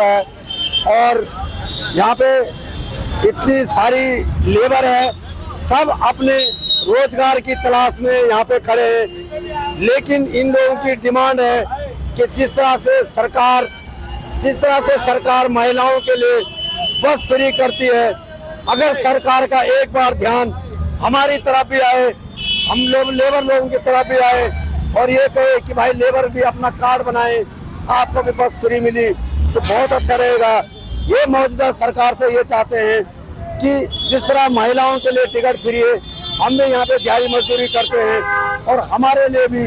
है और यहाँ पे इतनी सारी लेबर है, सब अपने रोजगार की तलाश में यहाँ पे खड़े हैं। लेकिन इन लोगों की डिमांड है कि जिस तरह से सरकार महिलाओं के लिए बस फ्री करती है, अगर सरकार का एक बार ध्यान हमारी तरफ भी आए, हम लोग लेबर लोगों की तरफ भी आए और ये कहे कि भाई लेबर भी अपना कार्ड बनाए, आपको भी बस फ्री मिली तो बहुत अच्छा रहेगा। ये मौजूदा सरकार से ये चाहते हैं कि जिस तरह महिलाओं के लिए टिकट फ्री है, हम भी यहाँ पे दिहाड़ी मजदूरी करते हैं और हमारे लिए भी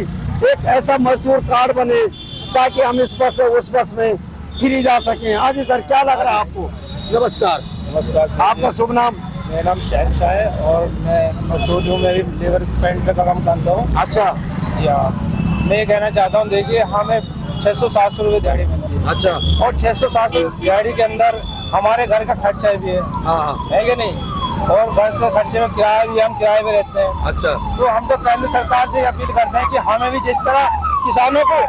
एक ऐसा मजदूर कार्ड बने ताकि हम इस बस से उस बस में फ्री जा सकें। हाँ जी सर, क्या लग रहा है आपको? नमस्कार। नमस्कार। आपका शुभ नाम? मेरा नाम शहनशाह है और मैं मजदूर हूँ, मैं भी लेबर पेंटर का काम करता हूँ। अच्छा जी हाँ, मैं ये कहना चाहता हूँ, देखिए हमें 600-700 रुपये दिहाड़ी मिलती है। अच्छा। और 600-700 दिहाड़ी के अंदर हमारे घर का खर्चा भी है, हाँ है कि नहीं? और घर के खर्चे में किराया भी, हम किराए में रहते हैं। अच्छा। तो हम तो केंद्र सरकार से अपील करते हैं कि हमें भी जिस तरह किसानों को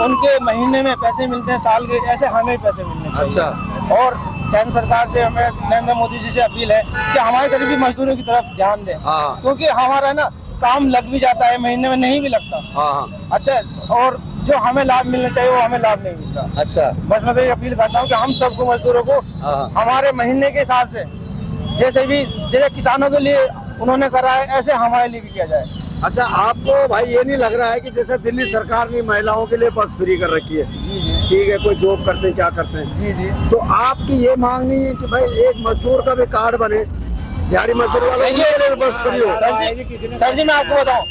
उनके महीने में पैसे मिलते हैं साल के, ऐसे हमें भी पैसे मिलने चाहिए। अच्छा। और केंद्र सरकार से हमें नरेंद्र मोदी जी से अपील है कि हमारे गरीबी मजदूरों की तरफ ध्यान दें। हाँ। क्योंकि हमारा ना काम लग भी जाता है, महीने में नहीं भी लगता। हाँ। अच्छा, और जो हमें लाभ मिलना चाहिए वो हमें लाभ नहीं मिलता। अच्छा। बस मैं तो ये अपील करता हूँ कि हम सबको मजदूरों को हमारे महीने के हिसाब से जैसे किसानों के लिए उन्होंने करा है, ऐसे हमारे लिए भी किया जाए। अच्छा, आपको भाई ये नहीं लग रहा है कि जैसे दिल्ली सरकार ने महिलाओं के लिए बस फ्री कर रखी है? जी जी ठीक है, कोई जॉब करते हैं, क्या करते हैं? जी जी। तो आपकी ये मांग नहीं है कि भाई एक मजदूर का भी कार्ड बने, दिहाड़ी मजदूर वालों के लिए भी बस फ्री हो? सर जी मैं आपको बताऊं,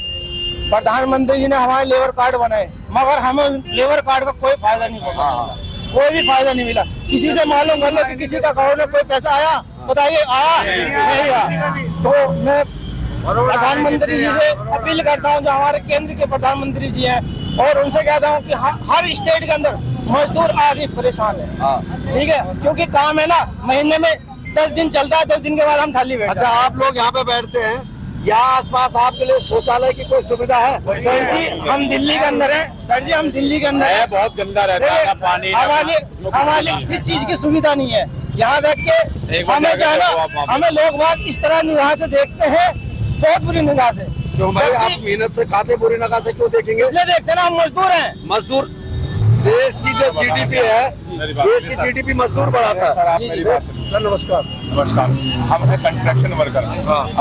प्रधानमंत्री जी ने हमारे लेबर कार्ड बनाए, मगर हमें लेबर कार्ड का कोई फायदा नहीं पहुंचा, कोई भी फायदा नहीं मिला। किसी से मालूम कर लो कि किसी का अकाउंट में कोई पैसा आया, बताइए आया नहीं आया। तो मैं प्रधानमंत्री जी से अपील करता हूं, जो हमारे केंद्र के प्रधानमंत्री जी हैं, और उनसे कहता हूं कि हर स्टेट के अंदर मजदूर आदि परेशान है। ठीक है, क्योंकि काम है ना, महीने में 10 दिन चलता है, 10 दिन के बाद हम खाली बैठते हैं। अच्छा, आप लोग यहाँ पे बैठते हैं, यहाँ आसपास आपके लिए शौचालय की कोई सुविधा है? सर जी हम दिल्ली के अंदर हैं, सर जी हम दिल्ली के अंदर हैं, बहुत गंदा रहता है पानी। हमारे किसी चीज की सुविधा नहीं है। यहाँ देख के हमें क्या है ना, हमें लोग बात इस तरह निगाह से देखते हैं, बहुत बुरी निगाह से। क्यों भाई, आप मेहनत से खाते, बुरी निगाह से क्यों देखेंगे? इसलिए देखते हैं ना, हम मजदूर हैं। मजदूर, देश की जो जीडीपी है, देश की जीडीपी मजदूर बढ़ाता है। सर नमस्कार। नमस्कार। हम है कंस्ट्रक्शन वर्कर।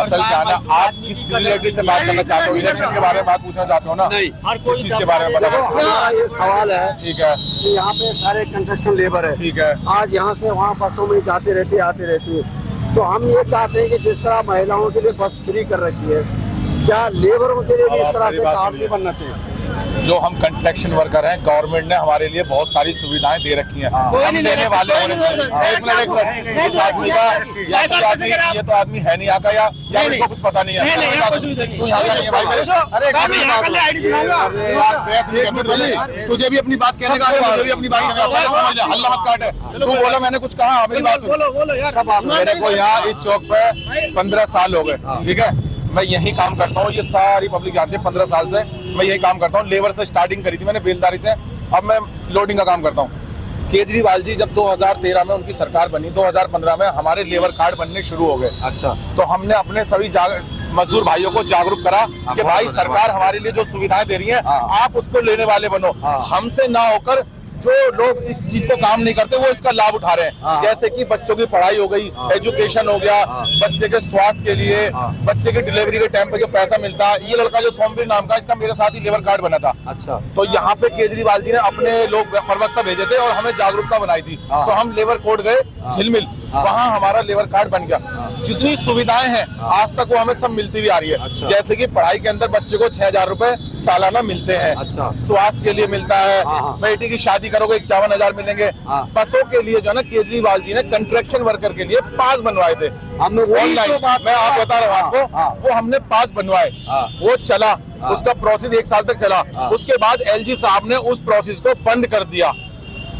असल क्या है ना, आप किस रिलेटेड से बात करना चाहते हो? इलेक्शन के बारे में बात पूछना चाहते हो ना? नहीं, किस चीज के बारे में देखो, बताओ। हमारा ये सवाल है, ठीक है, कि यहाँ पे सारे कंस्ट्रक्शन लेबर है, ठीक है। आज यहाँ से वहाँ बसों में जाती रहती है, आती रहती है। तो हम ये चाहते हैं कि जिस तरह महिलाओं के लिए बस फ्री कर रखी है, क्या लेबरों के लिए भी इस तरह से काम नहीं बनना चाहिए? जो हम कंस्ट्रक्शन वर्कर हैं, गवर्नमेंट ने हमारे लिए बहुत सारी सुविधाएं दे रखी हैं। कोई हम नहीं देने वाले होने चाहिए। एक मिनट, इस आदमी का ये तो आदमी है नहीं यहाँ का, या इसको कुछ पता नहीं है। तू यहाँ का नहीं है भाई। अरे तुझे भी अपनी बात कहने का, मुझे भी अपनी बात कहने का, समझ जा, हल्ला मत काट। तू बोलो, मैंने कुछ कहा, मेरी बात सुन। मेरे को यहाँ इस चौक पे 15 साल हो गए, ठीक है? मैं यही काम करता हूँ, ये सारी पब्लिक जानती है, 15 साल से मैं यही काम करता हूँ। लेबर से स्टार्टिंग करी थी मैंने, बेलदारी से, अब मैं लोडिंग का काम करता हूँ। केजरीवाल जी जब 2013 में उनकी सरकार बनी, 2015 में हमारे लेबर कार्ड बनने शुरू हो गए। अच्छा। तो हमने अपने सभी मजदूर भाइयों को जागरूक करा कि भाई सरकार हमारे लिए जो सुविधाएं दे रही है, आप उसको लेने वाले बनो। हमसे ना होकर जो लोग इस चीज को काम नहीं करते, वो इसका लाभ उठा रहे हैं। जैसे कि बच्चों की पढ़ाई हो गई, एजुकेशन हो गया, बच्चे के स्वास्थ्य के लिए, बच्चे की डिलीवरी के टाइम पे जो पैसा मिलता है। ये लड़का जो सोमवीर नाम का, इसका मेरे साथ ही लेबर कार्ड बना था। अच्छा। तो यहाँ पे केजरीवाल जी ने अपने लोग प्रवक्ता भेजे थे और हमें जागरूकता बनाई थी। तो हम लेबर कोर्ट गए झिलमिल, वहाँ हमारा लेबर कार्ड बन गया। जितनी सुविधाएं हैं आज तक वो हमें सब मिलती हुई आ रही है। अच्छा। जैसे कि पढ़ाई के अंदर बच्चे को 6,000 रुपए सालाना मिलते हैं। अच्छा। स्वास्थ्य के लिए मिलता है, बेटी की शादी करोगे 51,000 मिलेंगे। बसों के लिए जो है ना, केजरीवाल जी ने कंस्ट्रक्शन वर्कर के लिए पास बनवाए थे। हमने ऑनलाइन, मैं आप बता रहा हूँ आपको, वो हमने पास बनवाए, वो चला, उसका प्रोसेस 1 साल तक चला। उसके बाद LG साहब ने उस प्रोसेस को बंद कर दिया।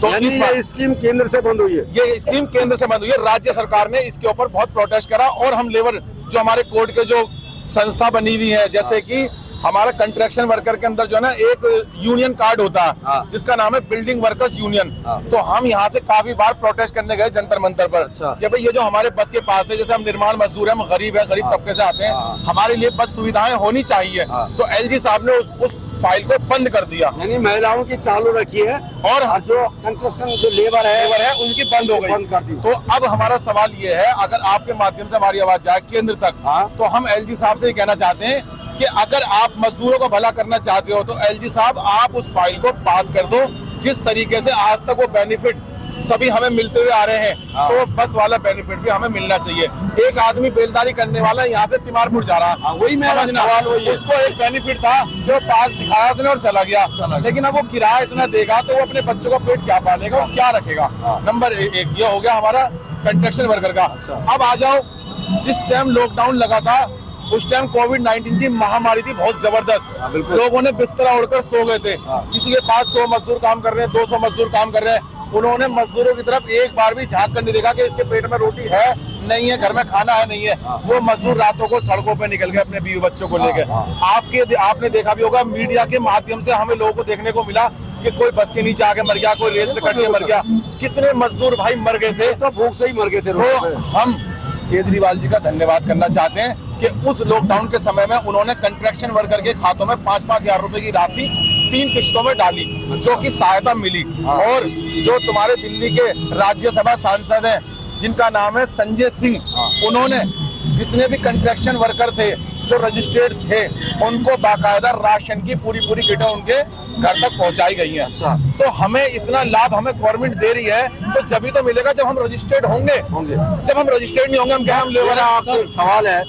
तो ये स्कीम केंद्र से बंद हुई है? ये स्कीम केंद्र से बंद हुई है। राज्य सरकार ने इसके ऊपर बहुत प्रोटेस्ट करा और हम लेबर जो हमारे कोर्ट के जो संस्था बनी हुई है, जैसे कि हमारा कंस्ट्रक्शन वर्कर के अंदर जो है ना एक यूनियन कार्ड होता है जिसका नाम है बिल्डिंग वर्कर्स यूनियन। तो हम यहाँ से काफी बार प्रोटेस्ट करने गए जंतर मंतर पर कि भाई ये जो हमारे बस के पास है, जैसे हम निर्माण मजदूर हैं, हम गरीब है, गरीब तबके से आते हैं, हमारे लिए बस सुविधाएं होनी चाहिए। तो एलजी साहब ने उस फाइल को बंद कर दिया, यानी महिलाओं की चालू रखी है और जो कंस्ट्रक्शन जो लेबर है उनकी बंद हो गई, बंद कर दी। तो अब हमारा सवाल ये है, अगर आपके माध्यम से हमारी आवाज जाए केंद्र तक, तो हम एलजी साहब से कहना चाहते हैं कि अगर आप मजदूरों को भला करना चाहते हो तो एलजी साहब आप उस फाइल को पास कर दो। जिस तरीके से आज तक वो बेनिफिट सभी हमें मिलते हुए आ रहे हैं, तो बस वाला बेनिफिट भी हमें मिलना चाहिए। एक आदमी बेलदारी करने वाला यहाँ से तिमारपुर जा रहा, वही मेरा सवाल वही है। उसको एक बेनिफिट था जो पास दिखाया उसने और चला गया, लेकिन अब वो किराया इतना देगा तो वो अपने बच्चों का पेट क्या पालेगा, वो क्या रखेगा। नंबर एक ये हो गया हमारा कंस्ट्रक्शन वर्कर का। अब आ जाओ, जिस टाइम लॉकडाउन लगा था उस टाइम कोविड-19 की महामारी थी बहुत जबरदस्त, लोगों ने बिस्तरा ओढ़कर सो गए थे। किसी के पास 100 मजदूर काम कर रहे हैं, 200 मजदूर काम कर रहे हैं, उन्होंने मजदूरों की तरफ एक बार भी झांक कर नहीं देखा कि इसके पेट में रोटी है नहीं है, घर में खाना है नहीं है। वो मजदूर रातों को सड़कों पे निकल गए अपने बीवी बच्चों को लेकर। आपने देखा भी होगा मीडिया के माध्यम से हमें लोगों को देखने को मिला कि कोई बस के नीचे आके मर गया, कोई रेल से कट के मर गया। कितने मजदूर भाई मर गए थे, तो भूख से ही मर गए थे। तो हम केजरीवाल जी का धन्यवाद करना चाहते हैं कि उस लॉकडाउन के समय में उन्होंने कंस्ट्रक्शन वर्कर के खातों में 5-5 हजार रुपए की राशि 3 किश्तों में डाली, जो कि सहायता मिली। और जो तुम्हारे दिल्ली के राज्यसभा सांसद हैं जिनका नाम है संजय सिंह, उन्होंने जितने भी कंस्ट्रक्शन वर्कर थे जो रजिस्टर्ड थे उनको बाकायदा राशन की पूरी किटें उनके घर तक पहुंचाई गई हैं। अच्छा, तो हमें इतना लाभ हमें गवर्नमेंट दे रही है तो जब तो मिलेगा जब हम रजिस्टर्ड होंगे। जब हम रजिस्टर्ड नहीं होंगे हम क्या, हम लेबर। आपसे सवाल है,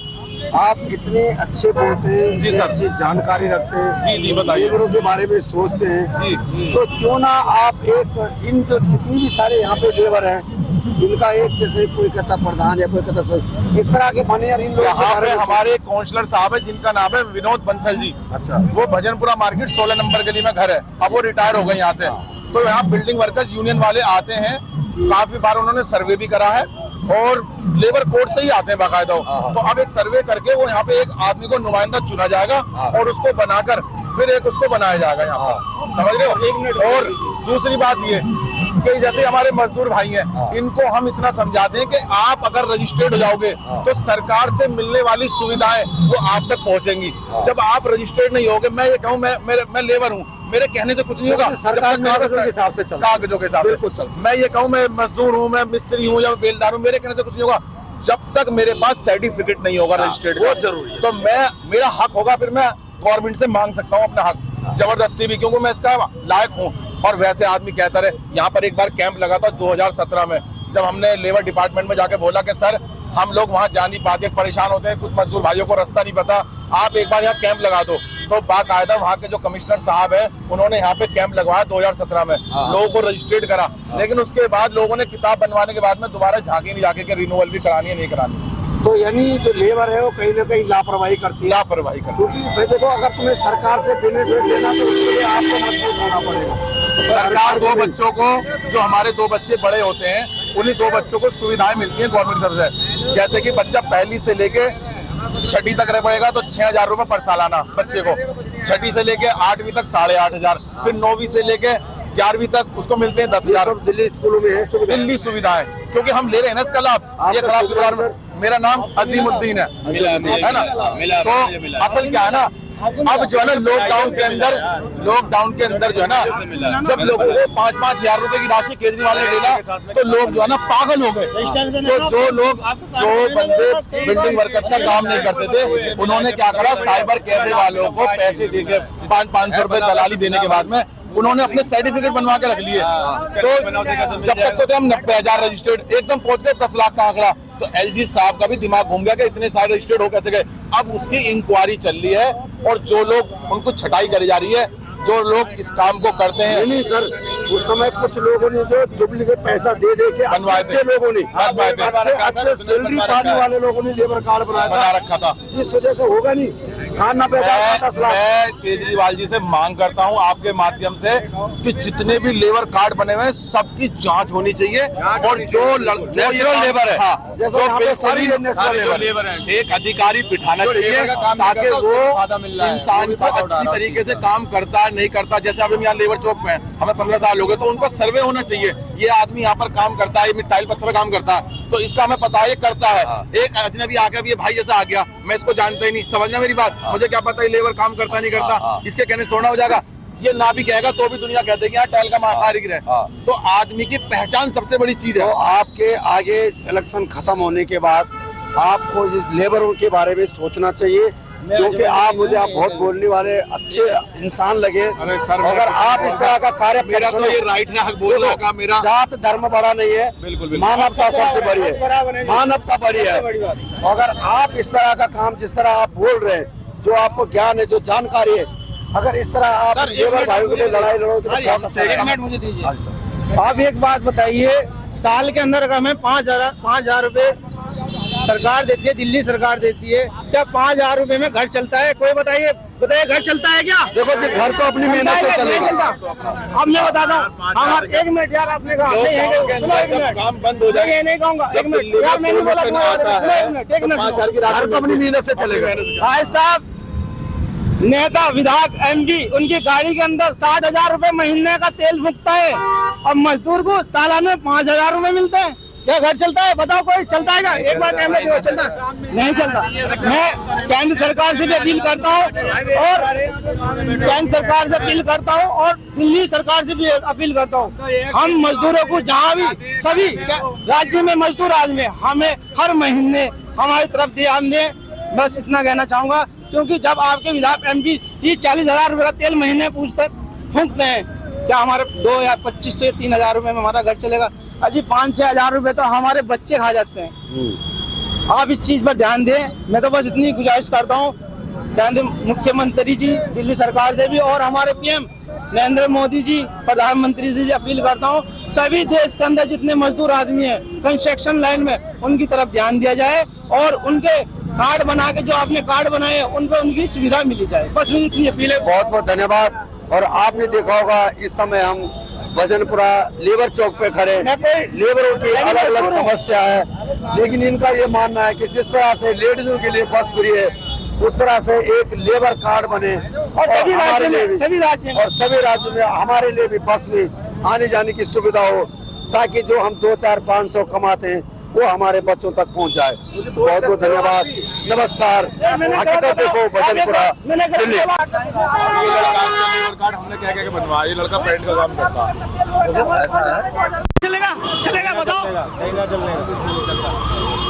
आप इतने अच्छे बोलते हैं, जी सर, अच्छी जानकारी रखते हैं, जी बताइए, लेबरों के बारे में सोचते हैं जी, तो क्यों ना आप एक इन जो जितनी भी सारे यहाँ पे लेबर हैं इनका एक, जैसे कोई कहता प्रधान या कोई कहता सर, इस तरह के बने, और इन लोगों के बारे में हमारे काउंसलर साहब है जिनका नाम है विनोद बंसल जी। अच्छा, वो भजनपुरा मार्केट 16 नंबर गली में घर है, अब वो रिटायर हो गए यहाँ से। तो यहाँ बिल्डिंग वर्कर्स यूनियन वाले आते हैं, काफी बार उन्होंने सर्वे भी करा है और लेबर कोर्ट से ही आते हैं बाकायदा। तो अब एक सर्वे करके वो यहाँ पे एक आदमी को नुमाइंदा चुना जाएगा और उसको बनाकर फिर एक उसको बनाया जाएगा यहाँ पर, समझ रहे हो। और दूसरी बात ये कि जैसे हमारे मजदूर भाई हैं, इनको हम इतना समझाते हैं कि आप अगर रजिस्टर्ड हो जाओगे तो सरकार से मिलने वाली सुविधाएं वो आप तक पहुंचेंगी। जब आप रजिस्टर्ड नहीं होगे, मैं ये कहूँ मैं लेबर हूँ, मेरे कहने से कुछ नहीं होगा, सरकार कागजों के हिसाब से चलती है। कागजों के हिसाब से। मैं ये कहूँ मैं मजदूर हूँ, मैं मिस्त्री हूँ या बेलदार हूँ, मेरे कहने से कुछ नहीं होगा। जब तक मेरे पास सर्टिफिकेट नहीं होगा रजिस्टर्ड, बहुत जरूरी है। तो मेरा हक होगा, फिर मैं गवर्नमेंट से मांग सकता हूँ अपना हक जबरदस्ती भी, क्योंकि मैं इसका लायक हूँ। और वैसे आदमी कहता रहे, यहाँ पर एक बार कैंप लगा था 2017 में, जब हमने लेबर डिपार्टमेंट में जाके बोला कि सर हम लोग वहाँ जा नहीं पाते, परेशान होते हैं, कुछ मजदूर भाइयों को रास्ता नहीं पता, आप एक बार यहाँ कैंप लगा दो। तो बाकायदा वहाँ के जो कमिश्नर साहब है उन्होंने यहाँ पे कैंप लगवाया 2017 में, लोगों को रजिस्ट्रेट करा। लेकिन उसके बाद लोगों ने किताब बनवाने के बाद में दोबारा झांकी नहीं जाके कि रिन्यूअल भी करानी है नहीं करानी। तो यानी जो लेबर है वो कहीं ना कहीं लापरवाही करती है, क्योंकि भाई देखो, अगर तुम्हें सरकार से बेनिफिट लेना तो उसके लिए आपको मजबूत होना पड़ेगा। सरकार 2 बच्चों को, जो हमारे 2 बच्चे बड़े होते हैं, उन्हीं 2 बच्चों को सुविधाएं मिलती हैं गवर्नमेंट तरफ से। जैसे कि बच्चा पहली से लेके 6ठी तक रह पड़ेगा तो 6,000 रुपए पर सालाना बच्चे को, 6ठी से लेके 8वीं तक 8,500, फिर 9वीं से लेके 11वीं तक उसको मिलते हैं 10,000। दिल्ली स्कूलों में है सुविधा, दिल्ली सुविधाएं, क्योंकि हम ले रहे हैं ना इसका लाभ। ये खराब किरदार में मेरा नाम अजीमुद्दीन है ना। तो असल क्या है ना, अब जो है ना लॉकडाउन के अंदर जो है ना, जब लोगों को 5-5 हजार रुपए की राशि केजरीवाल ने दिला तो लोग जो है ना पागल हो गए। तो जो बंदे बिल्डिंग वर्कर्स का काम नहीं करते थे, उन्होंने क्या करा, साइबर कैफे वालों को पैसे देके 500-500 रुपए दलाली देने के बाद में उन्होंने अपने सर्टिफिकेट बनवा के रख लिए। तो जब तक तो हम 90,000 रजिस्टर्ड, एकदम पहुंच गए 10 लाख का आंकड़ा। तो एलजी साहब का भी दिमाग घूम गया कि इतने सारे रजिस्टर्ड हो कैसे गए। अब उसकी इंक्वायरी चल रही है और जो लोग उनको छटाई करी जा रही है, जो लोग इस काम को करते हैं। नहीं सर, उस समय कुछ लोगों ने जो डुप्लीकेट पैसा दे के अच्छे लोगों ने, अच्छे सैलरी पाने वाले लोगों ने लेबर कार्ड बना रखा था। इस वजह से होगा नहीं। खाना पैसा मैं 10 लाख। केजरीवाल जी से मांग करता हूं आपके माध्यम से कि जितने भी लेबर कार्ड बने हुए हैं सबकी जांच होनी चाहिए और जो नेचुरल लेबर है, हाँ, जैसे जो यहाँ पे बिल्कुल सारी ही नेचुरल लेबर है, एक अधिकारी बिठाना चाहिए ताकि वो इंसान को अच्छी तरीके से काम करता है नहीं करता। जैसे अब हम यहाँ लेबर चौक पे हैं, हमें 15 साल हो गए, तो उनको सर्वे होना चाहिए ये आदमी यहाँ पर काम करता है, ये टाइल पत्थर काम करता है, तो इसका हमें पता है ये करता है। एक अजनबी आ गया, ये भाई जैसा आ गया, मैं इसको जानता ही नहीं, समझना मेरी बात, मुझे क्या पता ये लेबर काम करता नहीं करता, इसके कहने से थोड़ा हो जाएगा। ये ना भी कहेगा तो भी दुनिया कहते हैं टाइल का कारीगर है। तो आदमी की पहचान सबसे बड़ी चीज है। तो आपके आगे इलेक्शन खत्म होने के बाद आपको लेबरों के बारे में सोचना चाहिए, क्योंकि आप बहुत बोलने वाले अच्छे इंसान लगे। अगर आप इस तरह का कार्य, मेरा तो ये राइट है हक बोलने का, मेरा जात धर्म बड़ा नहीं है, बिल्कुल मानवता सबसे बड़ी है, मानवता बड़ी है। अगर आप इस तरह का काम, जिस तरह आप बोल रहे हैं, जो आपको ज्ञान है, जो जानकारी है, अगर इस तरह आप लेबर भाइयों के लिए लड़ाई लड़ोगे तो बहुत अच्छा एक मिनट मुझे दीजिए। आप एक बात बताइए, साल के अंदर अगर हमें 5,000 रुपए सरकार देती है, दिल्ली सरकार देती है, क्या 5,000 रुपए में घर चलता है? कोई बताइए घर चलता है क्या? देखो जी, घर तो अपनी मेहनत से चलेगा। अब मैं बताता हूँ, हमारे 1 मिनट यार, आपने कहा काम बंद हो जाए, ये नहीं कहूँगा, 1 मिनट यार, मैंने बोला 1 मिनट, घर तो अपनी मेहनत से चलेगा। भाई साहब, नेता विधायक एमपी उनकी गाड़ी के अंदर 60,000 रुपए महीने का तेल फूकता है, और मजदूर को सालाना 5,000 रुपए मिलते हैं। क्या घर चलता है? बताओ, कोई चलता है क्या? एक बार कैमरा देखो, चलता नहीं चलता। मैं केंद्र सरकार से भी अपील करता हूँ, और केंद्र सरकार से अपील करता हूँ, और दिल्ली सरकार से भी अपील करता हूँ। हम मजदूरों को जहाँ भी सभी राज्य में मजदूर आदमी, हमें हर महीने हमारी तरफ ध्यान दें, बस इतना कहना चाहूंगा। क्योंकि जब आपके विधायक एमपी 30-40 हजार रुपए का तेल महीने फूंकते हैं, क्या हमारे 2 या 25 से 3,000 रुपए में हमारा घर चलेगा? अजी 5-6 हजार रुपए तो हमारे बच्चे खा जाते हैं। आप इस चीज पर ध्यान दें। मैं तो बस इतनी गुजारिश करता हूँ, ध्यान दें मुख्यमंत्री जी, दिल्ली सरकार से भी, और हमारे पीएम नरेंद्र मोदी जी, प्रधानमंत्री जी अपील करता हूँ, सभी देश के अंदर जितने मजदूर आदमी हैं कंस्ट्रक्शन लाइन में, उनकी तरफ ध्यान दिया जाए, और उनके कार्ड बना के, जो आपने कार्ड बनाए हैं, उन पर उनकी सुविधा मिली जाए। बस मेरी इतनी अपील है। बहुत बहुत धन्यवाद। और आपने देखा होगा, इस समय हम भजनपुरा लेबर चौक पे खड़े, लेबरों की अलग अलग समस्या है, लेकिन इनका ये मानना है कि जिस तरह से लेडीजों के लिए बस फ्री है, उस तरह से एक लेबर कार्ड बने, और सभी राज्यों में हमारे लिए भी बस में आने जाने की सुविधा हो, ताकि जो हम 2-4-500 कमाते हैं वो हमारे बच्चों तक पहुंच जाए। बहुत बहुत धन्यवाद, नमस्कार। हकीकत देखो, भजनपुरा, दिल्ली। ये लड़का कार्ड हमने क्या बनवाया, ये लड़का पेंट का काम करता है। चलेगा बताओ।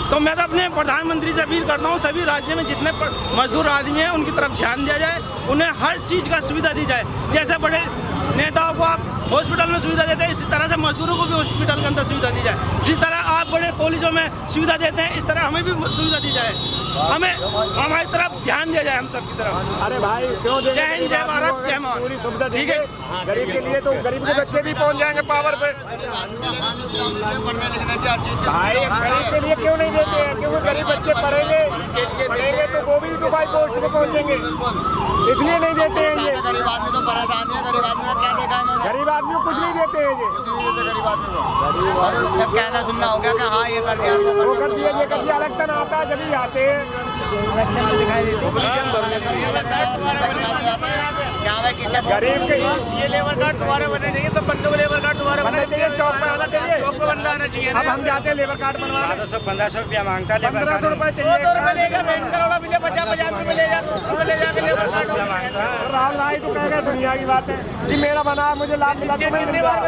तो मैं तो अपने प्रधानमंत्री से अपील करता हूँ, सभी राज्य में जितने मजदूर आदमी हैं उनकी तरफ ध्यान दिया जाए, उन्हें हर चीज का सुविधा दी जाए। जैसे बड़े नेताओं को आप हॉस्पिटल में सुविधा देते हैं, इसी तरह से मजदूरों को भी हॉस्पिटल के अंदर सुविधा दी जाए। जिस तरह आप बड़े कॉलेजों में सुविधा देते हैं, इस तरह हमें भी सुविधा दी जाए। हमें हमारी तरफ ध्यान दिया जाए, हम सबकी तरफ। अरे भाई क्यों? जय हिंद, जय भारत, जय मान। पूरी सुविधा ठीक है, गरीब के लिए, तो गरीब के बच्चे भी पहुंच जाएंगे पावर पे। भाई गरीब के लिए क्यों नहीं देते हैं? क्योंकि गरीब बच्चे पढ़ेंगे तो वो भी दुबई पोस्ट पे पहुंचेंगे, इसलिए नहीं देते हैं ये। गरीब आदमी तो परेशानी है, गरीब आदमी का क्या देखा है? गरीब आदमी को कुछ नहीं देते हैं ये। गरीब आदमी को सब कहना सुनना हो गया कि हाँ ये कर दिया, वो कर दिया, ये कर दिया। इलेक्शन आता है जब ही आते हैं, इलेक्शन में दिखाई देते गरीब के ये लेबर कार्ड दोबारा बनने चाहिए, सब बंदों को लेबर कार्ड दोबारा बनना चाहिए, चौक पे आना चाहिए, चौक पे बनना आना चाहिए। अब हम जाते हैं लेबर कार्ड बनवाने, 1500 रुपया मांगता है, 1500 रुपए चाहिए। राहुल राय तो कह रहे दुनिया की बात है कि मेरा बना, मुझे लाभ मिला, तुम्हें मिल रहा है।